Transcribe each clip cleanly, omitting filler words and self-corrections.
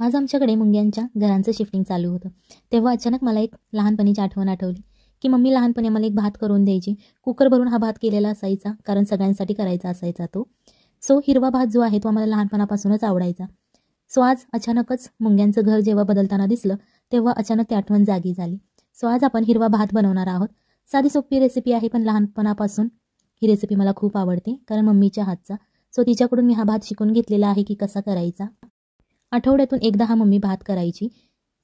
आज आमच्याकडे मुंग्यांच्या घरांचं शिफ्टिंग चालू होतं. तेव्हा अचानक मला एक लहानपणीची आठवण आठवली, की मम्मी लहानपणी आम्हाला एक भात करून द्यायची. कुकर भरून हा भात केलेला असायचा, कारण सगळ्यांसाठी करायचा असायचा तो. सो हिरवा भात जो आहे तो आम्हाला लहानपणापासूनच आवडायचा. सो आज अचानकच मुंग्यांचं घर जेव्हा बदलताना दिसलं, तेव्हा अचानक ती आठवण जागी झाली. सो आज आपण हिरवा भात बनवणार आहोत. साधी सोपी रेसिपी आहे, पण लहानपणापासून ही रेसिपी मला खूप आवडते, कारण मम्मीच्या हातचा. सो तिच्याकडून मी हा भात शिकून घेतलेला आहे की कसा करायचा. आठवड्यातून एकदा हा मम्मी भात करायची,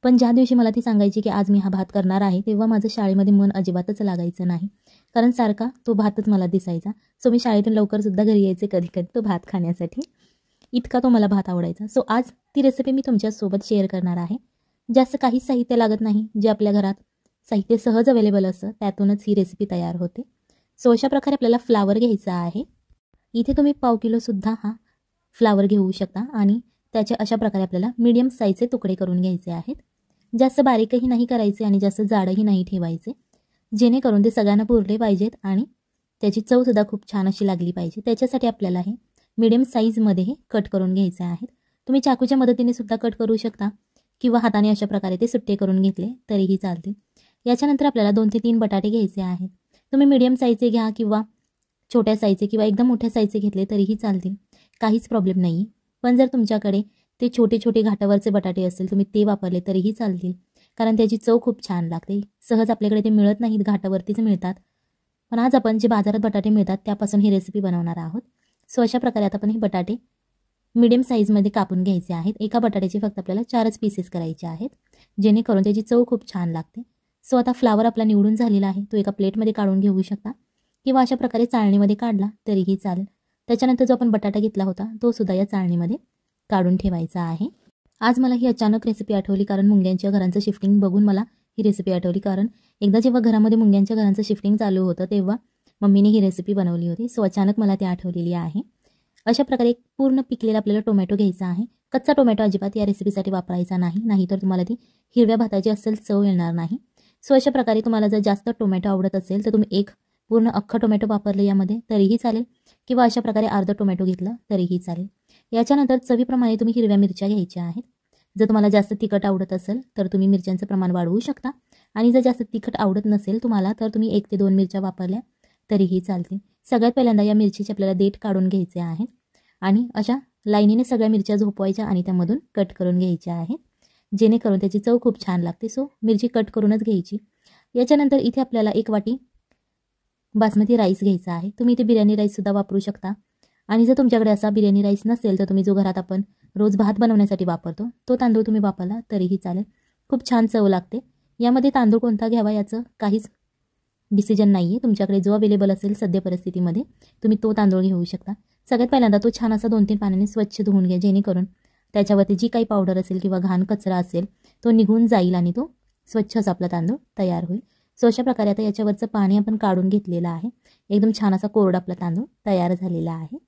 पण ज्या दिवशी मला ती सांगायची की आज मी हा भात करणार आहे, तेव्हा माझं शाळेमध्ये मन अजिबातच लागायचं नाही, कारण सारखा तो भातच मला दिसायचा. सो मी शाळेतून लवकरसुद्धा घरी यायचे कधी कधी तो भात खाण्यासाठी. इतका तो मला भात आवडायचा. सो आज ती रेसिपी मी तुमच्यासोबत शेअर करणार आहे. जास्त काहीच साहित्य लागत नाही, जे आपल्या घरात साहित्य सहज अवेलेबल असतं त्यातूनच ही रेसिपी तयार होते. सो अशा प्रकारे आपल्याला फ्लावर घ्यायचा आहे. इथे तुम्ही पाव किलोसुद्धा हा फ्लावर घेऊ शकता आणि त्याचे अशा प्रकारे आपल्याला मीडियम साईजचे तुकडे करून घ्यायचे आहेत. जास्त बारीकही नाही करायचे आणि जास्त जाडही नाही ठेवायचे, जेणेकरून ते सगळ्यांना पुरले पाहिजेत आणि त्याची चवसुद्धा खूप छान अशी लागली पाहिजे. त्याच्यासाठी आपल्याला हे मीडियम साईजमध्ये हे कट करून घ्यायचे आहेत. तुम्ही चाकूच्या मदतीने सुद्धा कट करू शकता किंवा हाताने अशा प्रकारे ते सुट्टे करून घेतले तरीही चालतील. याच्यानंतर आपल्याला 2 ते 3 बटाटे घ्यायचे आहेत. तुम्ही मीडियम साईजचे घ्या किंवा छोट्या साईजचे किंवा एकदम मोठ्या साईजचे घेतले तरीही चालतील, काहीच प्रॉब्लेम नाही. पण जर तुमच्याकडे ते छोटे छोटे घाटावरचे बटाटे असतील, तुम्ही ते वापरले तरीही चालतील, कारण त्याची चव खूप छान लागते. सहज आपल्याकडे ते मिळत नाहीत, घाटावरतीच मिळतात. पण आज आपण जे बाजारात बटाटे मिळतात त्यापासून ही रेसिपी बनवणार आहोत. सो अशा प्रकारे आता आपण हे बटाटे मीडियम साईजमध्ये कापून घ्यायचे आहेत. एका बटाट्याचे फक्त आपल्याला 4च पीसेस करायचे आहेत, जेणेकरून त्याची चव खूप छान लागते. सो आता फ्लावर आपला निवडून झालेला आहे, तो एका प्लेटमध्ये काढून घेऊ शकता किंवा अशा प्रकारे चाळणीमध्ये काढला तरीही चालेल. त्याच्यानंतर जो आपण बटाटा घेतला होता तो सुद्धा या चाळणीमध्ये काढून ठेवायचा आहे. आज मला ही अचानक रेसिपी आठवली, कारण मुंग्यांच्या घरांचं शिफ्टिंग बघून मला ही रेसिपी आठवली. कारण एकदा जेव्हा घरामध्ये मुंग्यांच्या घरांचं शिफ्टिंग चालू होतं तेव्हा मम्मीने ही रेसिपी बनवली होती. सो अचानक मला ती आठवलेली आहे. अशा प्रकारे एक पूर्ण पिकलेला आपल्याला टोमॅटो घ्यायचा आहे. कच्चा टोमॅटो अजिबात या रेसिपीसाठी वापरायचा नाही, नाहीतर तुम्हाला ती हिरव्या भाताची असेल चव येणार नाही. सो अशा प्रकारे तुम्हाला जर जास्त टोमॅटो आवडत असेल तर तुम्ही एक पूर्ण अख्खा टोमॅटो वापरले यामध्ये तरीही चालेल, किंवा अशा प्रकारे अर्धा टोमॅटो घेतलं तरीही चालेल. याच्यानंतर चवीप्रमाणे तुम्ही हिरव्या मिरच्या घ्यायच्या आहेत. जर तुम्हाला जास्त तिखट आवडत असेल तर तुम्ही मिरच्यांचं प्रमाण वाढवू शकता, आणि जर जास्त तिखट आवडत नसेल तुम्हाला तर तुम्ही 1 ते 2 मिरच्या वापरल्या तरीही चालतील. सगळ्यात पहिल्यांदा या मिरचीचे आपल्याला देठ काढून घ्यायचे आहेत आणि अशा लाईनीने सगळ्या मिरच्या झोपवायच्या आणि त्यामधून कट करून घ्यायच्या आहेत, जेणेकरून त्याची चव खूप छान लागते. सो मिरची कट करूनच घ्यायची. याच्यानंतर इथे आपल्याला 1 वाटी बासमती राईस घ्यायचा आहे. तुम्ही इथे बिर्याणी राईससुद्धा वापरू शकता, आणि जर तुमच्याकडे असा बिर्याणी राईस नसेल तर तुम्ही जो घरात आपण रोज भात बनवण्यासाठी वापरतो तो तांदूळ तुम्ही वापरला तरीही चालेल, खूप छान चव लागते. यामध्ये तांदूळ कोणता घ्यावा याचं काहीच डिसिजन नाही आहे, तुमच्याकडे जो अवेलेबल असेल सध्या परिस्थितीमध्ये तुम्ही तो तांदूळ घेऊ शकता. सगळ्यात पहिल्यांदा तो छान असा 2-3 पाण्याने स्वच्छ धुवून घ्या, जेणेकरून त्याच्यावरती जी काही पावडर असेल किंवा घाण कचरा असेल तो निघून जाईल आणि तो स्वच्छ असा आपला तांदूळ तयार होईल. सो अशा प्रकारे आता याच्यावरचं पाणी आपण काढून घेतलेलं आहे. एकदम छान असा कोरडा आपला तांदूळ तयार झालेला आहे.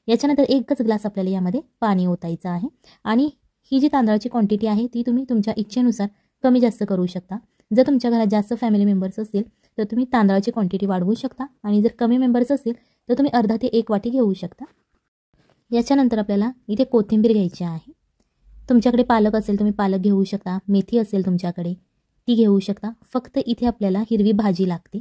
याच्यानंतर 1च ग्लास आपल्याला यामध्ये पाणी ओतायचं आहे, आणि ही जी तांदळाची क्वांटिटी आहे ती तुम्ही तुमच्या इच्छेनुसार कमी जास्त करू शकता. जर तुमच्या घरात जास्त फॅमिली मेंबर्स असतील तर तुम्ही तांदळाची क्वांटिटी वाढवू शकता, आणि जर कमी मेंबर्स असतील तर तुम्ही अर्धा ते 1 वाटी घेऊ शकता. याच्यानंतर आपल्याला इथे कोथिंबीर घ्यायची आहे. तुमच्याकडे पालक असेल तुम्ही पालक घेऊ शकता, मेथी असेल तुमच्याकडे ती घेऊ शकता. फक्त इथे आपल्याला हिरवी भाजी लागते.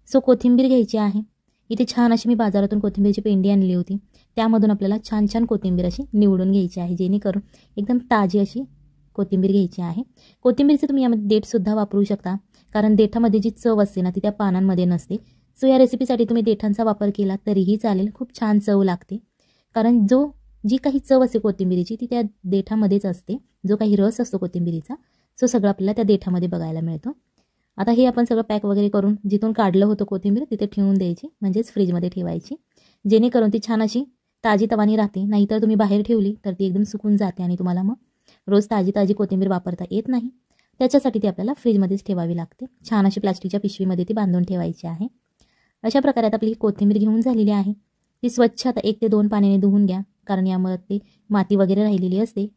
सो कोथिंबीर घ्यायची आहे. इथे छान अशी मी बाजारातून कोथिंबीरची पेंडी आणली होती, त्यामधून आपल्याला छान छान कोथिंबीर अशी निवडून घ्यायची आहे, जेणेकरून एकदम ताजी अशी कोथिंबीर घ्यायची आहे. कोथिंबीरचे तुम्ही यामध्ये देठसुद्धा वापरू शकता, कारण देठामध्ये जी चव असते ना ती त्या पानांमध्ये नसते. सो या रेसिपीसाठी तुम्ही देठांचा वापर केला तरीही चालेल, खूप छान चव लागते, कारण जी काही चव असते कोथिंबीरीची ती त्या देठामध्येच असते. जो काही रस असतो कोथिंबीरीचा सो सगळं आपल्याला त्या देठामध्ये बघायला मिळतो. आता हे आपण सगळं पॅक वगैरे करून जिथून काढलं होतं कोथिंबीर तिथे ठेवून द्यायची, म्हणजेच फ्रीजमध्ये ठेवायची, जेणेकरून ती छान अशी ताजी तवानी राहते. नाहीतर तुम्ही बाहेर ठेवली तर ती एकदम सुकून जाते आणि तुम्हाला मग रोज ताजी कोथिंबीर वापरता येत नाही. त्याच्यासाठी ती आपल्याला फ्रीजमध्येच ठेवावी लागते. छान अशी प्लास्टिकच्या पिशवीमध्ये ती बांधून ठेवायची आहे. अशा प्रकारे आता आपली कोथिंबीर घेऊन झालेली आहे. ती स्वच्छ आता 1 ते 2 पाण्याने धुवून घ्या, कारण यामध्ये माती वगैरे राहिलेली असते,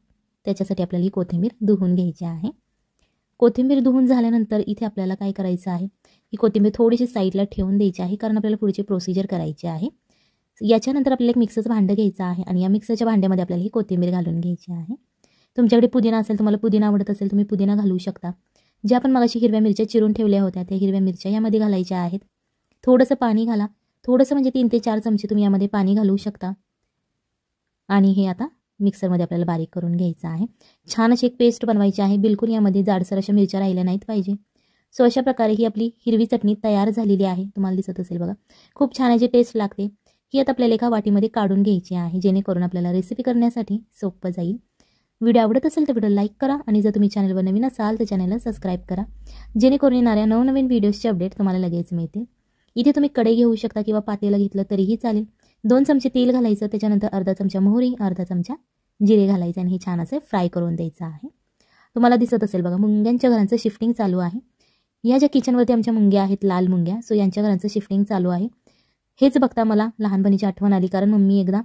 त्याच्यासाठी आपल्याला ही कोथिंबीर धुवून घ्यायची आहे. कोथिंबीर धुवून झाल्यानंतर इथे आपल्याला काय करायचं आहे, ही कोथिंबीर थोडीशी साईडला ठेवून द्यायची आहे, कारण आपल्याला पुढची प्रोसिजर करायची आहे. याच्यानंतर आपल्याला एक मिक्सरचं भांडं घ्यायचं आहे, आणि या मिक्सरच्या भांड्यामध्ये आपल्याला ही कोथिंबीर घालून घ्यायची आहे. तुमच्याकडे पुदिना असेल, तुम्हाला पुदिना आवडत असेल तुम्ही पुदिना घालू शकता. ज्या आपण मगाशी हिरव्या मिरच्या चिरून ठेवल्या होत्या त्या हिरव्या मिरच्या यामध्ये घालायच्या आहेत. थोडंसं पाणी घाला, थोडंसं म्हणजे 3 ते 4 चमचे तुम्ही यामध्ये पाणी घालू शकता. आणि हे आता मिक्सरमध्ये आपल्याला बारीक करून घ्यायचं आहे. छान अशी एक पेस्ट बनवायची आहे. बिलकुल यामध्ये जाडसर अशा मिरच्या राहिल्या नाहीत पाहिजे. सो अशा प्रकारे ही आपली हिरवी चटणी तयार झालेली आहे. तुम्हाला दिसत असेल बघा, खूप छान अशी टेस्ट लागते. ही आता आपल्याला एका वाटीमध्ये काढून घ्यायची आहे, जेणेकरून आपल्याला रेसिपी करण्यासाठी सोपं जाईल. व्हिडिओ आवडत असेल तर व्हिडिओ लाईक करा आणि जर तुम्ही चॅनलवर नवीन असाल तर चॅनलला सबस्क्राईब करा, जेणेकरून येणाऱ्या नवनवीन व्हिडिओजचे अपडेट तुम्हाला लगेच मिळतील. इथे तुम्ही कढई घेऊ शकता किंवा पातेलं घेतलं तरीही चालेल. 2 चमचे तेल घालायचं, त्याच्यानंतर अर्धा चमचा मोहरी, अर्धा चमचा जिरे घालायचं आणि हे छान असे फ्राय करून द्यायचं आहे. तुम्हाला दिसत असेल बघा, मुंग्यांच्या घरांचं शिफ्टिंग चालू आहे. या ज्या किचनवरती आमच्या मुंग्या आहेत, लाल मुंग्या, सो यांच्या घरांचं शिफ्टिंग चालू आहे. हेच बघता मला लहानपणीची आठवण आली, कारण मम्मी एकदा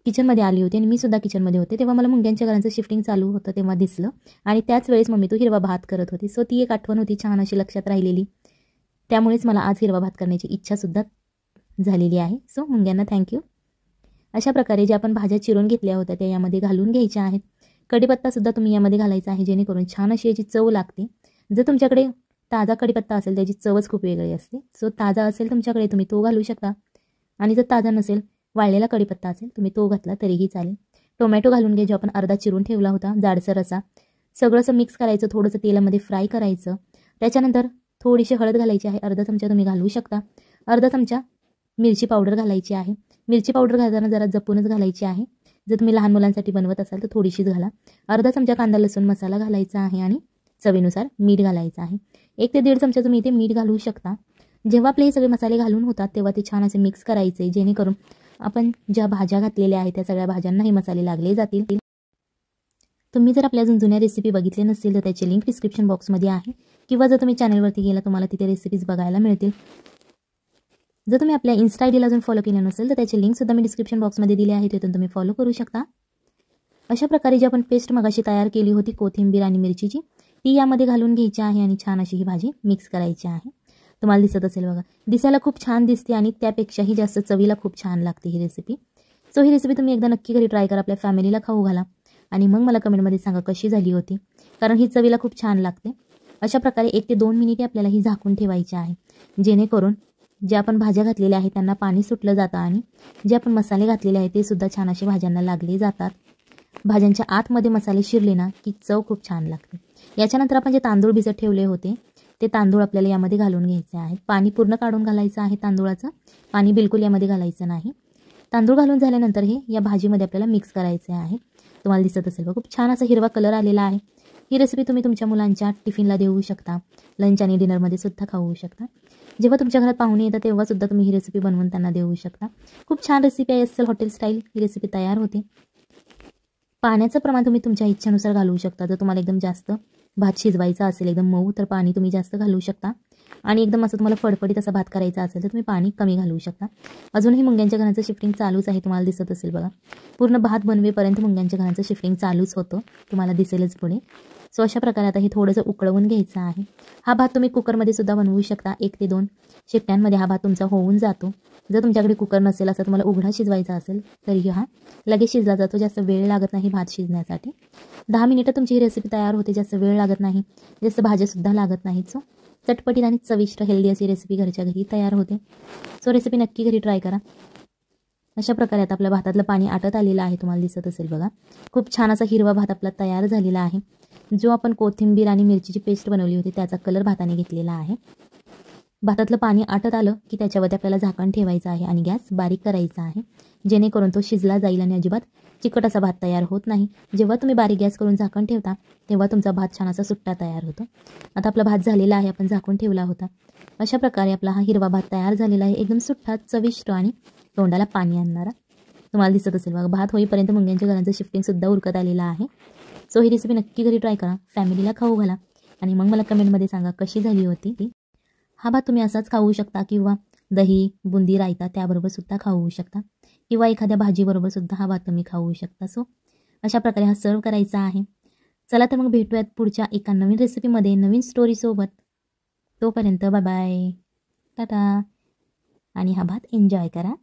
किचनमध्ये आली होती आणि मी सुद्धा किचनमध्ये होते. तेव्हा मला मुंग्यांच्या घरांचं शिफ्टिंग चालू होतं तेव्हा दिसलं आणि त्याच वेळेस मम्मी तो हिरवा भात करत होती. सो ती एक आठवण होती छान अशी लक्षात राहिलेली. त्यामुळेच मला आज हिरवा भात करण्याची इच्छासुद्धा झालेली आहे. सो मुंग्यांना थँक्यू. अशा प्रकारे ज्या आपण भाज्या चिरून घेतल्या होत्या त्या यामध्ये घालून घ्यायच्या आहेत. कढीपत्तासुद्धा तुम्ही यामध्ये घालायचा आहे, जेणेकरून छान अशी याची चव लागते. जर तुमच्याकडे ताजा कढीपत्ता असेल त्याची चवच खूप वेगळी असते. सो ताजा असेल तुमच्याकडे तुम्ही तो घालू शकता आणि जर ताजा नसेल वाळलेला कढीपत्ता असेल तुम्ही तो घातला तरीही चालेल. टोमॅटो घालून घ्या, जो आपण अर्धा चिरून ठेवला होता जाडसर असा. सगळं असं मिक्स करायचं, थोडंसं तेलामध्ये फ्राय करायचं. त्याच्यानंतर थोडीशी हळद घालायची आहे, अर्धा चमचा तुम्ही घालू शकता. अर्धा चमचा मिरची पावडर घालायची आहे. मिरची पावडर घालताना जरा जपूनच घालायची आहे. जर तुम्ही लहान मुलांसाठी बनवत असाल तर थोडीशीच घाला. अर्धा चमचा कांदा लसूण मसाला घालायचा आहे आणि चवीनुसार मीठ घालायचं आहे. 1 ते 1.5 चमचा तुम्ही इथे मीठ घालू शकता. जेव्हा आपले हे सगळे मसाले घालून होतात तेव्हा ते छान असे मिक्स करायचे, जेणेकरून आपण ज्या भाज्या घातलेल्या आहेत त्या सगळ्या भाज्यांना हे मसाले लागले जातील. तुम्ही जर आपल्या अजून जुन्या रेसिपी बघितले नसतील तर त्याची लिंक डिस्क्रिप्शन बॉक्समध्ये आहे, किंवा जर तुम्ही चॅनलवरती गेला तुम्हाला तिथे रेसिपीज बघायला मिळतील. जर तुम्ही आपल्या इन्स्टा आयडीला अजून फॉलो केलं नसेल तर त्याची लिंकसुद्धा मी डिस्क्रिप्शन बॉक्समध्ये दिली आहे, तिथून तुम्ही फॉलो करू शकता. अशा प्रकारे जी आपण पेस्ट मगाशी तयार केली होती कोथिंबीर आणि मिरचीची, ती यामध्ये घालून घ्यायची आहे आणि छान अशी ही भाजी मिक्स करायची आहे. तुम्हाला दिसत असेल बघा, दिसायला खूप छान दिसते आणि त्यापेक्षाही जास्त चवीला खूप छान लागते ही रेसिपी. सो ही रेसिपी तुम्ही एकदा नक्की घरी ट्राय करा, आपल्या फॅमिलीला खाऊ घाला आणि मग मला कमेंटमध्ये सांगा कशी झाली होती, कारण ही चवीला खूप छान लागते. अशा प्रकारे 1 ते 2 मिनिटे आपल्याला ही झाकून ठेवायची आहे, जेणेकरून ज्या आपण भाज्या घातलेल्या आहेत त्यांना पाणी सुटलं जातं आणि जे आपण मसाले घातलेले आहेत ते सुद्धा छान असे भाज्यांना लागले जातात. भाज्यांच्या आतमध्ये मसाले शिरले ना की चव खूप छान लागते. याच्यानंतर आपण जे तांदूळ भिजत ठेवले होते ते तांदूळ आपल्याला यामध्ये घालून घ्यायचे आहेत. पाणी पूर्ण काढून घालायचं आहे तांदूळाचं, पाणी बिलकुल यामध्ये घालायचं नाही. तांदूळ घालून झाल्यानंतर हे या भाजीमध्ये आपल्याला मिक्स करायचे आहे. तुम्हाला दिसत असेल बघा, खूप छान असा हिरवा कलर आलेला आहे. ही रेसिपी तुम्ही तुमच्या मुलांच्या टिफिनला देऊ शकता, लंच आणि डिनरमध्ये सुद्धा खाऊ शकता. जेव्हा तुमच्या घरात पाहुणे येतात तेव्हा सुद्धा तुम्ही ही रेसिपी बनवून त्यांना देऊ शकता. खूप छान रेसिपी आहे, अस्सल हॉटेल स्टाईल ही रेसिपी तयार होते. पाण्याचं प्रमाण तुम्ही तुमच्या इच्छेनुसार घालू शकता. जर तुम्हाला एकदम जास्त भात शिजवायचा असेल एकदम मऊ तर पाणी तुम्ही जास्त घालू शकता, आणि एकदम असं तुम्हाला फडफडीत असा भात करायचा असेल तर तुम्ही पाणी कमी घालू शकता. अजूनही मुंग्यांच्या घरांचं शिफ्टिंग चालूच आहे, तुम्हाला दिसत असेल बघा. पूर्ण भात बनवेपर्यंत मुंग्यांच्या घरांचं शिफ्टिंग चालूच होतं, तुम्हाला दिसेलच पुढे. सो अशा प्रकारे आता हे थोडंसं उकळवून घ्यायचं आहे. हा भात तुम्ही कुकरमध्ये सुद्धा बनवू शकता. 1 ते 2 शिट्ट्यांमध्ये हा भात तुमचा होऊन जातो. जर तुमच्याकडे कुकर नसेल, असं तुम्हाला उघडा शिजवायचा असेल तरीही हा लगेच शिजला जातो, जास्त वेळ लागत नाही भात शिजण्यासाठी. 10 मिनिटं तुमची ही रेसिपी तयार होते, जास्त वेळ लागत नाही, जास्त भाज्यासुद्धा लागत नाहीत. सो चटपटीत आणि चविष्ट हेल्दी अशी रेसिपी घरच्या घरी तयार होते. सो रेसिपी नक्की घरी ट्राय करा. अशा प्रकारे आता आपल्या भातातलं पाणी आटत आलेलं आहे, तुम्हाला दिसत असेल बघा. खूप छान असा हिरवा भात आपला तयार झालेला आहे. जो आपण कोथिंबीर आणि मिरचीची पेस्ट बनवली होती त्याचा कलर भाताने घेतलेला आहे. भातातलं पाणी आटत आलं की त्याच्यावरती आपल्याला झाकण ठेवायचं आहे आणि गॅस बारीक करायचा आहे, जेणेकरून तो शिजला जाईल आणि अजिबात चिकट असा भात तयार होत नाही. जेव्हा तुम्ही बारीक गॅस करून झाकण ठेवता तेव्हा तुमचा भात छान असा सुट्टा तयार होतो. आता आपला भात झालेला आहे, आपण झाकून ठेवला होता. अशा प्रकारे आपला हा हिरवा भात तयार झालेला आहे, एकदम सुट्टा, चविष्ट आणि तोंडाला पाणी आणणारा. तुम्हाला दिसत असेल बघा, भात होईपर्यंत मुंग्यांच्या घरांचं शिफ्टिंगसुद्धा उरकत आलेलं आहे. सो ही रेसिपी नक्की घरी ट्राय करा, फॅमिलीला खाऊ घाला आणि मग मला कमेंटमध्ये सांगा कशी झाली होती ती. हा भात तुम्ही असाच खाऊ शकता किंवा दही, बुंदी, रायता त्याबरोबर सुद्धा खाऊ शकता, किंवा एखाद्या भाजीबरोबर सुद्धा हा भात तुम्ही खाऊ शकता. सो अशा प्रकारे हा सर्व करायचा आहे. चला तर मग भेटूयात पुढच्या एका नवीन रेसिपीमध्ये नवीन स्टोरीसोबत. तोपर्यंत बाय बाय, टाटा, आणि हा भात एन्जॉय करा.